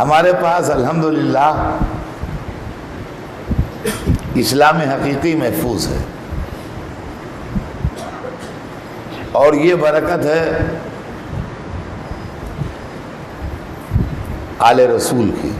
ہمارے پاس الحمدللہ اسلام حقیقی محفوظ ہے، اور یہ برکت ہے آل رسول کی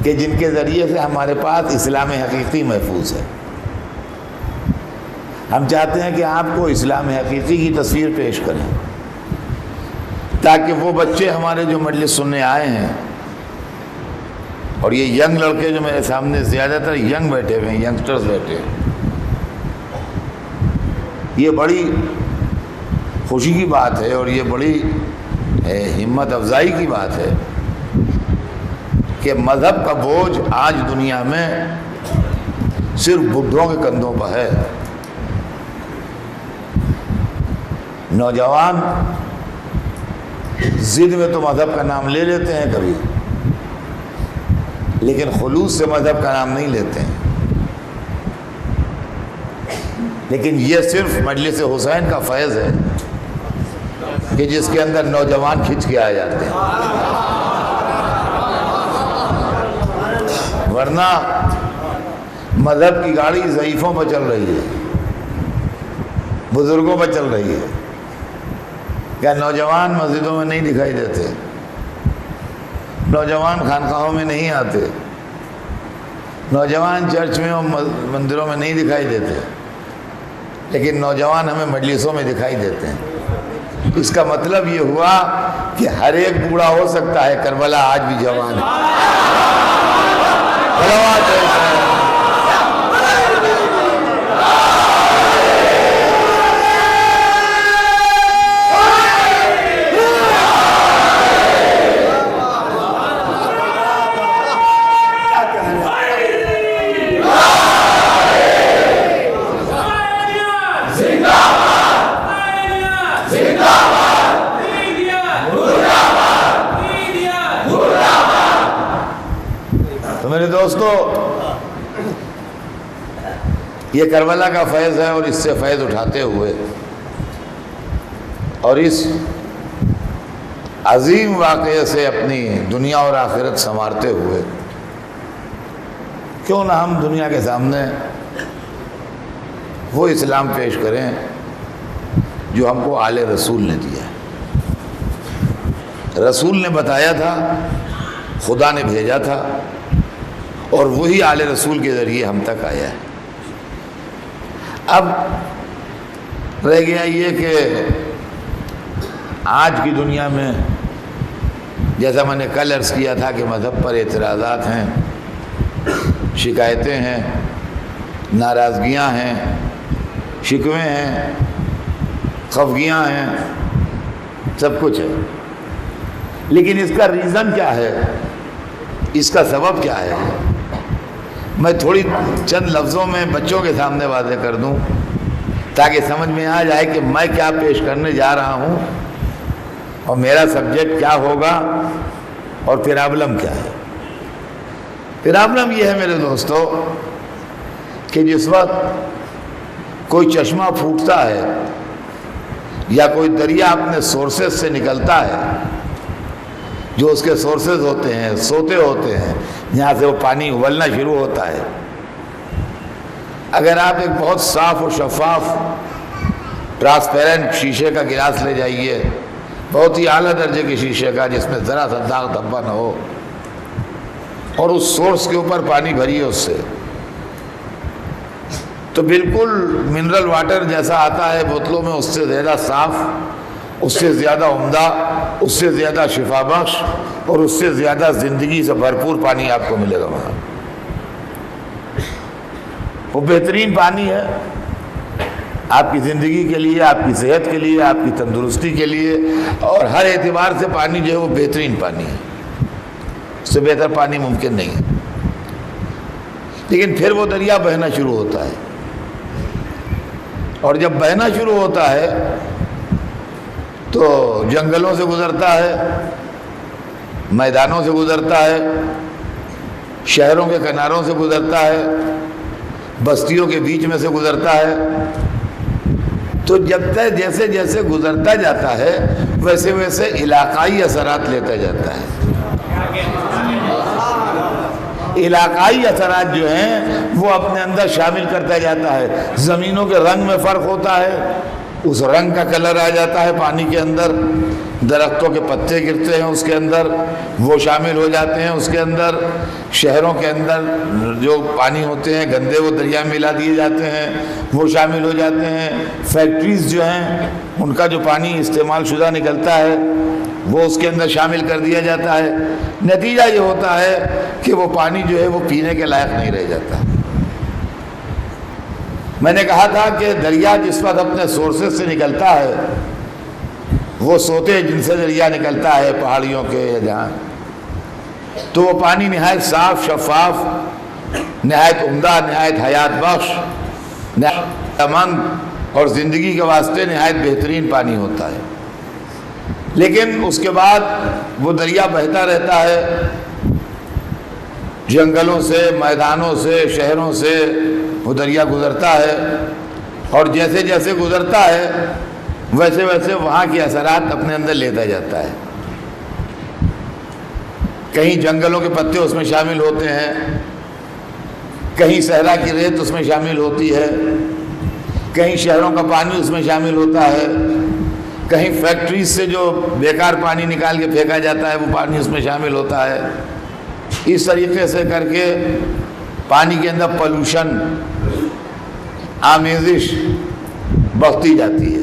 کہ جن کے ذریعے سے ہمارے پاس اسلام حقیقی محفوظ ہے۔ ہم چاہتے ہیں کہ آپ کو اسلام حقیقی کی تصویر پیش کریں تاکہ وہ بچے ہمارے جو مجلس سننے آئے ہیں، اور یہ ینگ لڑکے جو میرے سامنے زیادہ تر ینگ بیٹھے ہوئے ہیں، ینگسٹرز بیٹھے ہیں، یہ بڑی خوشی کی بات ہے اور یہ بڑی ہمت افزائی کی بات ہے کہ مذہب کا بوجھ آج دنیا میں صرف بڈھوں کے کندھوں پر ہے۔ نوجوان ضد میں تو مذہب کا نام لے لیتے ہیں کبھی، لیکن خلوص سے مذہب کا نام نہیں لیتے ہیں۔ لیکن یہ صرف مجلس حسین کا فیض ہے کہ جس کے اندر نوجوان کھنچ کے آ جاتے ہیں، ورنہ مذہب کی گاڑی ضعیفوں پر چل رہی ہے، بزرگوں پر چل رہی ہے۔ کیا نوجوان مسجدوں میں نہیں دکھائی دیتے؟ نوجوان خانقاہوں میں نہیں آتے؟ نوجوان چرچ میں اور مندروں میں نہیں دکھائی دیتے؟ لیکن نوجوان ہمیں مجلسوں میں دکھائی دیتے ہیں۔ اس کا مطلب یہ ہوا کہ ہر ایک بوڑھا ہو سکتا ہے، کربلا آج بھی جوان ہے۔ تو میرے دوستو، یہ کربلا کا فیض ہے، اور اس سے فیض اٹھاتے ہوئے اور اس عظیم واقعے سے اپنی دنیا اور آخرت سنوارتے ہوئے کیوں نہ ہم دنیا کے سامنے وہ اسلام پیش کریں جو ہم کو آل رسول نے دیا ہے۔ رسول نے بتایا تھا، خدا نے بھیجا تھا، اور وہی آل رسول کے ذریعے ہم تک آیا ہے۔ اب رہ گیا یہ کہ آج کی دنیا میں، جیسا میں نے کل عرض کیا تھا کہ مذہب پر اعتراضات ہیں، شکایتیں ہیں، ناراضگیاں ہیں، شکوے ہیں، خفگیاں ہیں، سب کچھ ہے، لیکن اس کا ریزن کیا ہے؟ اس کا سبب کیا ہے؟ میں تھوڑی چند لفظوں میں بچوں کے سامنے واضح کر دوں تاکہ سمجھ میں آ جائے کہ میں کیا پیش کرنے جا رہا ہوں اور میرا سبجیکٹ کیا ہوگا اور پرابلم کیا ہے۔ پرابلم یہ ہے میرے دوستو کہ جس وقت کوئی چشمہ پھوٹتا ہے یا کوئی دریا اپنے سورسز سے نکلتا ہے، جو اس کے سورسز ہوتے ہیں، سوتے ہوتے ہیں، جہاں سے وہ پانی ابلنا شروع ہوتا ہے، اگر آپ ایک بہت صاف و شفاف ٹرانسپیرنٹ شیشے کا گلاس لے جائیے، بہت ہی اعلیٰ درجے کے شیشے کا جس میں ذرا سا داغ دھبا نہ ہو، اور اس سورس کے اوپر پانی بھریے اس سے، تو بالکل منرل واٹر جیسا آتا ہے بوتلوں میں، اس سے زیادہ صاف، اس سے زیادہ عمدہ، اس سے زیادہ شفا بخش اور اس سے زیادہ زندگی سے بھرپور پانی آپ کو ملے گا وہاں۔ وہ بہترین پانی ہے آپ کی زندگی کے لیے، آپ کی صحت کے لیے، آپ کی تندرستی کے لیے، اور ہر اعتبار سے پانی جو ہے وہ بہترین پانی ہے، اس سے بہتر پانی ممکن نہیں ہے۔ لیکن پھر وہ دریا بہنا شروع ہوتا ہے، اور جب بہنا شروع ہوتا ہے تو جنگلوں سے گزرتا ہے، میدانوں سے گزرتا ہے، شہروں کے کناروں سے گزرتا ہے، بستیوں کے بیچ میں سے گزرتا ہے، تو جب تک جیسے جیسے گزرتا جاتا ہے ویسے ویسے علاقائی اثرات لیتا جاتا ہے. علاقائی اثرات جو ہیں وہ اپنے اندر شامل کرتا جاتا ہے. زمینوں کے رنگ میں فرق ہوتا ہے، اس رنگ کا کلر آ جاتا ہے پانی کے اندر. درختوں کے پتے گرتے ہیں اس کے اندر، وہ شامل ہو جاتے ہیں اس کے اندر. شہروں کے اندر جو پانی ہوتے ہیں گندے وہ دریا میں ملا دیے جاتے ہیں، وہ شامل ہو جاتے ہیں. فیکٹریز جو ہیں ان کا جو پانی استعمال شدہ نکلتا ہے وہ اس کے اندر شامل کر دیا جاتا ہے. نتیجہ یہ ہوتا ہے کہ وہ پانی جو ہے وہ پینے کے لائق نہیں رہ جاتا. میں نے کہا تھا کہ دریا جس وقت اپنے سورسز سے نکلتا ہے، وہ سوتے جن سے دریا نکلتا ہے پہاڑیوں کے یا جہاں، تو وہ پانی نہایت صاف شفاف، نہایت عمدہ، نہایت حیات بخش، نہایت امن اور زندگی کے واسطے نہایت بہترین پانی ہوتا ہے. لیکن اس کے بعد وہ دریا بہتا رہتا ہے، جنگلوں سے، میدانوں سے، شہروں سے وہ دریا گزرتا ہے، اور جیسے جیسے گزرتا ہے ویسے ویسے وہاں کے اثرات اپنے اندر لیتا جاتا ہے. کہیں جنگلوں کے پتے اس میں شامل ہوتے ہیں، کہیں صحرا کی ریت اس میں شامل ہوتی ہے، کہیں شہروں کا پانی اس میں شامل ہوتا ہے، کہیں فیکٹریز سے جو بیکار پانی نکال کے پھینکا جاتا ہے وہ پانی اس میں شامل ہوتا ہے. اس طریقے سے کر کے پانی کے اندر پولوشن، آمیزش بڑھتی جاتی ہے،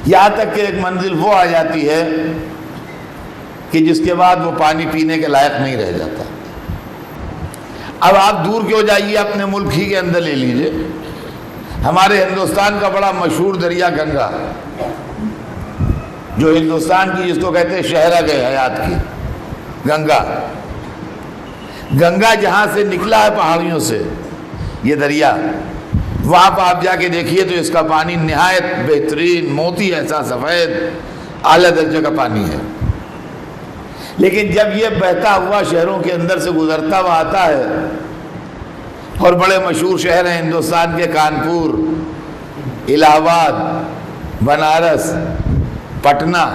یہاں تک کہ ایک منزل وہ آ جاتی ہے کہ جس کے بعد وہ پانی پینے کے لائق نہیں رہ جاتا. اب آپ دور کیوں جائیے، اپنے ملک ہی کے اندر لے لیجئے. ہمارے ہندوستان کا بڑا مشہور دریا گنگا، جو ہندوستان کی جس کو کہتے ہیں شہرہ کے حیات کی گنگا، گنگا جہاں سے نکلا ہے پہاڑیوں سے یہ دریا، وہاں پہ آپ جا کے دیکھیے تو اس کا پانی نہایت بہترین، موتی ایسا سفید اعلیٰ درجے کا پانی ہے. لیکن جب یہ بہتا ہوا شہروں کے اندر سے گزرتا ہوا آتا ہے، اور بڑے مشہور شہر ہیں ہندوستان کے، کانپور، الہ آباد، بنارس، پٹنہ،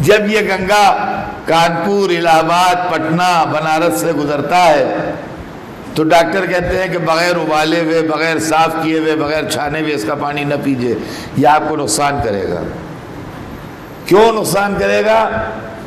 جب یہ گنگا کانپور، الہ آباد، پٹنہ، بنارس سے گزرتا ہے تو ڈاکٹر کہتے ہیں کہ بغیر ابالے ہوئے، بغیر صاف کیے ہوئے، بغیر چھانے ہوئے اس کا پانی نہ پیجیے، یہ آپ کو نقصان کرے گا. کیوں نقصان کرے گا؟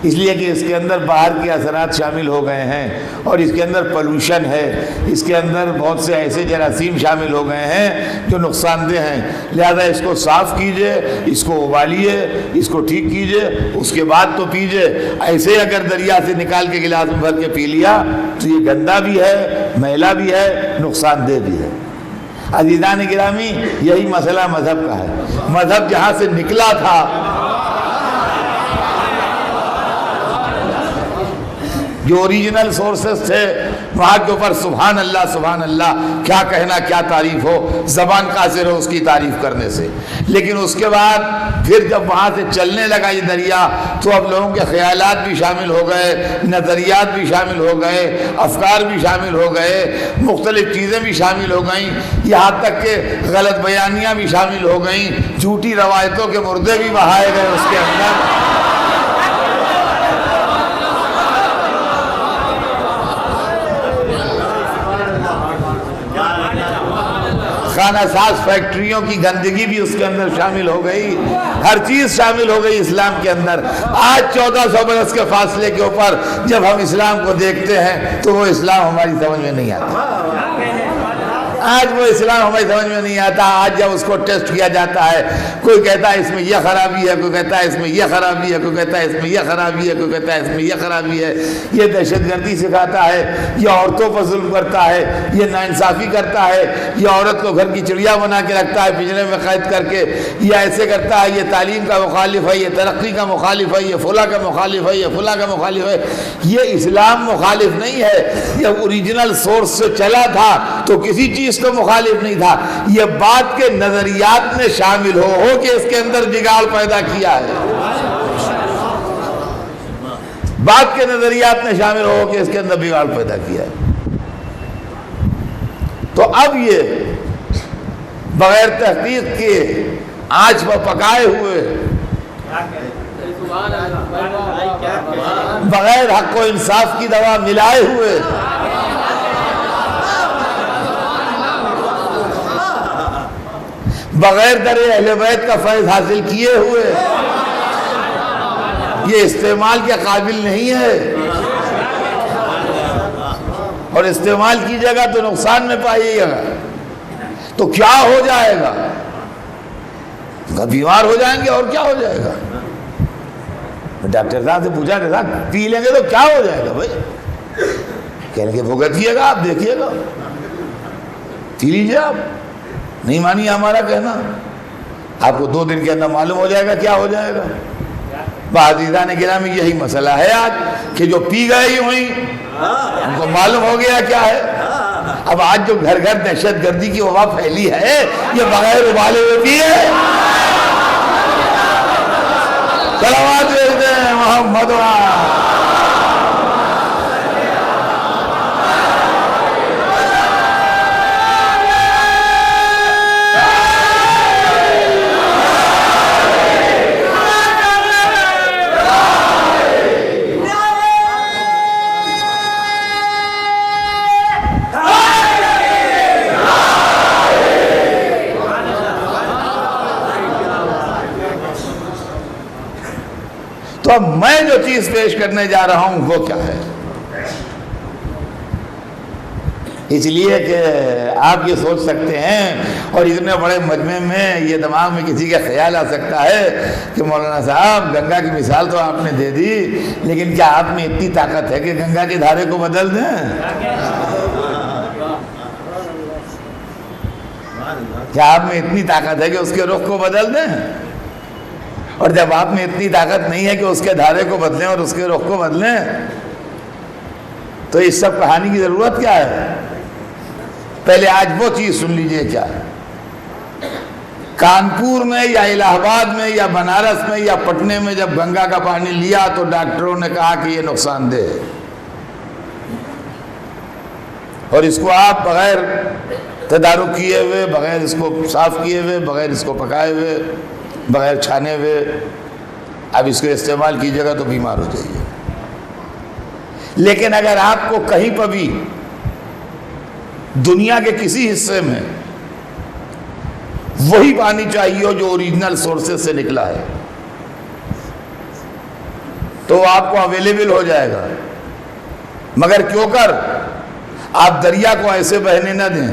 اس لیے کہ اس کے اندر باہر کے اثرات شامل ہو گئے ہیں، اور اس کے اندر پولوشن ہے، اس کے اندر بہت سے ایسے جراثیم شامل ہو گئے ہیں جو نقصان دہ ہیں. لہذا اس کو صاف کیجئے، اس کو ابالیے، اس کو ٹھیک کیجئے، اس کے بعد تو پیجئے. ایسے اگر دریا سے نکال کے گلاس میں بھر کے پی لیا تو یہ گندا بھی ہے، میلا بھی ہے، نقصان دہ بھی ہے. عزیزان گرامی، یہی مسئلہ مذہب کا ہے. مذہب جہاں سے نکلا تھا، جو اوریجنل سورسز تھے، وہاں کے اوپر سبحان اللہ سبحان اللہ کیا کہنا، کیا تعریف ہو، زبان قاصر ہو اس کی تعریف کرنے سے. لیکن اس کے بعد پھر جب وہاں سے چلنے لگا یہ دریا تو اب لوگوں کے خیالات بھی شامل ہو گئے، نظریات بھی شامل ہو گئے، افکار بھی شامل ہو گئے، مختلف چیزیں بھی شامل ہو گئیں، یہاں تک کہ غلط بیانیاں بھی شامل ہو گئیں، جھوٹی روایتوں کے مردے بھی بہائے گئے اس کے اندر. خانہ ساز فیکٹریوں کی گندگی بھی اس کے اندر شامل ہو گئی، ہر چیز شامل ہو گئی اسلام کے اندر. آج 1400 برس کے فاصلے کے اوپر جب ہم اسلام کو دیکھتے ہیں تو وہ اسلام ہماری سمجھ میں نہیں آتا. آج وہ اسلام ہماری سمجھ میں نہیں آتا. آج جب اس کو ٹیسٹ کیا جاتا ہے، کوئی کہتا ہے اس میں یہ خرابی ہے، کوئی کہتا ہے اس میں یہ خرابی ہے، کوئی کہتا ہے اس میں یہ خرابی ہے، کوئی کہتا ہے اس میں یہ خرابی ہے. یہ دہشت گردی سکھاتا ہے، یہ عورتوں پر ظلم کرتا ہے، یہ ناانصافی کرتا ہے، یہ عورت کو گھر کی چڑیا بنا کے رکھتا ہے پنجرے میں قید کر کے، یہ ایسے کرتا ہے، یہ تعلیم کا مخالف ہے، یہ ترقی کا مخالف ہے، یہ فلاں کا مخالف ہے، یہ فلاں کا مخالف ہے. یہ اسلام مخالف نہیں ہے. یہ اوریجنل سورس سے چلا تھا تو کسی چیز کو مخالف نہیں تھا. یہ بات کے نظریات میں شامل ہو کہ اس کے اندر بگاڑ پیدا کیا ہے. بات کے نظریات میں شامل ہو کہ اس کے اندر بگاڑ پیدا کیا ہے. تو اب یہ بغیر تحقیق کے آنچ پر پکائے ہوئے، بغیر حق و انصاف کی دوا ملائے ہوئے، بغیر در اہل بیت کا فیض حاصل کیے ہوئے یہ استعمال کے قابل نہیں ہے، اور استعمال کیجیے گا تو نقصان میں پائیے گا، تو کیا ہو جائے گا؟ بیمار ہو جائیں گے اور کیا ہو جائے گا؟ ڈاکٹر صاحب سے پوچھا کہ صاحب پی لیں گے تو کیا ہو جائے گا بھائی؟ کہنے کہ بھگتیے گا، آپ دیکھیے گا، پی لیجیے، آپ نہیں مانیے ہمارا کہنا، آپ کو 2 دن کے اندر معلوم ہو جائے گا کیا ہو جائے گا۔ عزیزان گرامی یہی مسئلہ ہے آج کہ جو پی گئے ہی ہوئی ان کو معلوم ہو گیا کیا ہے۔ اب آج جو گھر گھر دہشت گردی کی وبا پھیلی ہے یہ بغیر ابالے ہوئے بھی ہے۔ صلوات بھیجتے ہیں محمد تو اب میں جو چیز پیش کرنے جا رہا ہوں وہ کیا ہے؟ اس لیے کہ آپ یہ سوچ سکتے ہیں اور اتنے بڑے مجمع میں یہ دماغ میں کسی کا خیال آ سکتا ہے کہ مولانا صاحب گنگا کی مثال تو آپ نے دے دی، لیکن کیا آپ میں اتنی طاقت ہے کہ گنگا کے دھارے کو بدل دیں؟ کیا آپ میں اتنی طاقت ہے کہ اس کے رخ کو بدل دیں؟ اور جب آپ میں اتنی طاقت نہیں ہے کہ اس کے دھارے کو بدلیں اور اس کے رخ کو بدلیں تو اس سب کہانی کی ضرورت کیا ہے؟ پہلے آج وہ چیز سن لیجئے، کیا کانپور میں یا الہ آباد میں یا بنارس میں یا پٹنے میں جب گنگا کا پانی لیا تو ڈاکٹروں نے کہا کہ یہ نقصان دہ ہے اور اس کو آپ بغیر تدارک کیے ہوئے، بغیر اس کو صاف کیے ہوئے، بغیر اس کو پکائے ہوئے، بغیر چھانے ہوئے اب اس کو استعمال کیجیے گا تو بیمار ہو جائیے۔ لیکن اگر آپ کو کہیں پر بھی دنیا کے کسی حصے میں وہی پانی چاہیے ہو جو اوریجنل سورسز سے نکلا ہے تو آپ کو اویلیبل ہو جائے گا، مگر کیوں کر آپ دریا کو ایسے بہنے نہ دیں،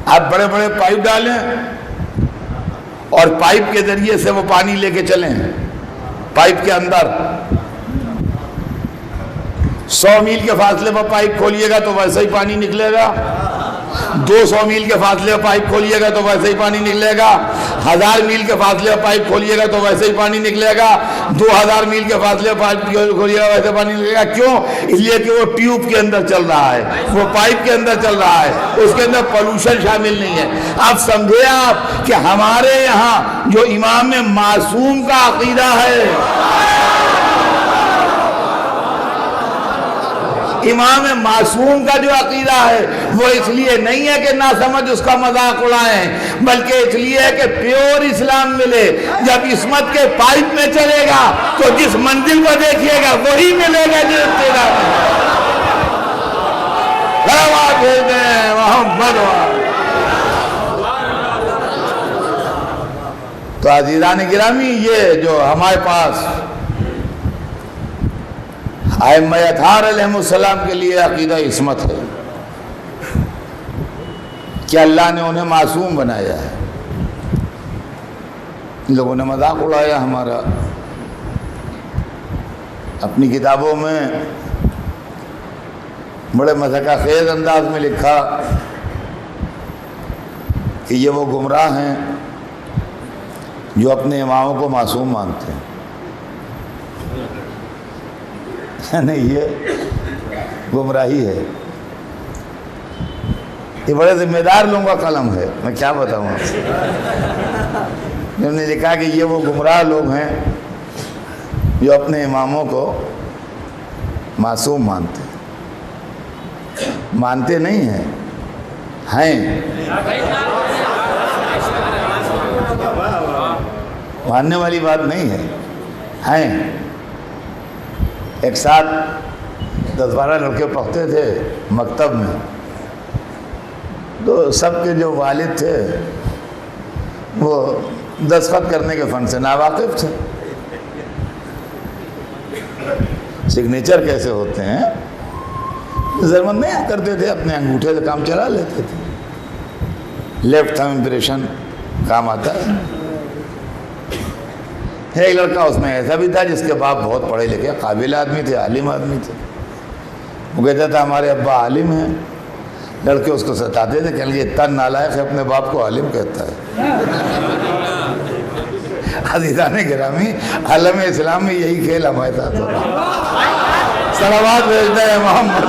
آپ بڑے بڑے پائپ ڈالیں اور پائپ کے ذریعے سے وہ پانی لے کے چلیں، پائپ کے اندر 100 میل کے فاصلے پر پائپ کھولیے گا تو ویسے ہی پانی نکلے گا، 200 میل کے فاصلے پر پائپ کھولیے گا تو ویسے ہی پانی نکلے گا، 1000 میل کے فاصلے پر پائپ کھولیے گا تو ویسے ہی پانی نکلے گا، 2000 میل کے فاصلے پر پائپ کھولیے گا ویسے پانی نکلے گا۔ کیوں؟ اس لیے کہ وہ ٹیوب کے اندر چل رہا ہے، وہ پائپ کے اندر چل رہا ہے، اس کے اندر پولوشن شامل نہیں ہے۔ اب سمجھے آپ کہ ہمارے یہاں جو امام معصوم کا عقیدہ ہے، امام معصوم کا جو عقیدہ ہے وہ اس لیے نہیں ہے کہ نہ سمجھ اس کا مذاق اڑائیں، بلکہ اس لیے ہے کہ پیور اسلام ملے۔ جب عصمت کے پائپ میں چلے گا تو جس منزل کو دیکھیے گا وہی ملے گا جو ابتدا میں۔ صلوات بھیجتے ہیں محمد۔ تو عزیزان گرامی یہ جو ہمارے پاس ائمہ اطہار علیہ السلام کے لیے عقیدہ عصمت ہے کہ اللہ نے انہیں معصوم بنایا ہے، لوگوں نے مذاق اڑایا ہمارا، اپنی کتابوں میں بڑے مضحکہ خیز انداز میں لکھا کہ یہ وہ گمراہ ہیں جو اپنے اماموں کو معصوم مانتے ہیں۔ نہیں، یہ گمراہی ہے، یہ بڑے ذمہ دار لوگوں کا قلم ہے، میں کیا بتاؤں آپ سے۔ انہوں نے لکھا کہ یہ وہ گمراہ لوگ ہیں جو اپنے اماموں کو معصوم مانتے نہیں ہیں، ہیں، ماننے والی بات نہیں ہے، ہیں۔ ایک ساتھ 10-12 لڑکے پڑھتے تھے مکتب میں، تو سب کے جو والد تھے وہ دستخط کرنے کے فن سے ناواقف تھے، سگنیچر کیسے ہوتے ہیں ضرورت نہیں کرتے تھے، اپنے انگوٹھے سے کام چلا لیتے تھے، لیفٹ تھم امپریشن کام آتا ہے۔ ایک لڑکا اس میں ایسا بھی تھا جس کے باپ بہت پڑھے لکھے قابل آدمی تھے، عالم آدمی تھے، وہ کہتا تھا ہمارے ابا عالم ہیں، لڑکے اس کو ستاتے تھے، کہنے لگے اتنا نالائق ہے اپنے باپ کو عالم کہتا ہے۔ عزیزان گرامی، عالم اسلام میں یہی کھیل ہمارے ساتھ ہو رہا ہے۔ صلوات بھیجتے ہیں محمد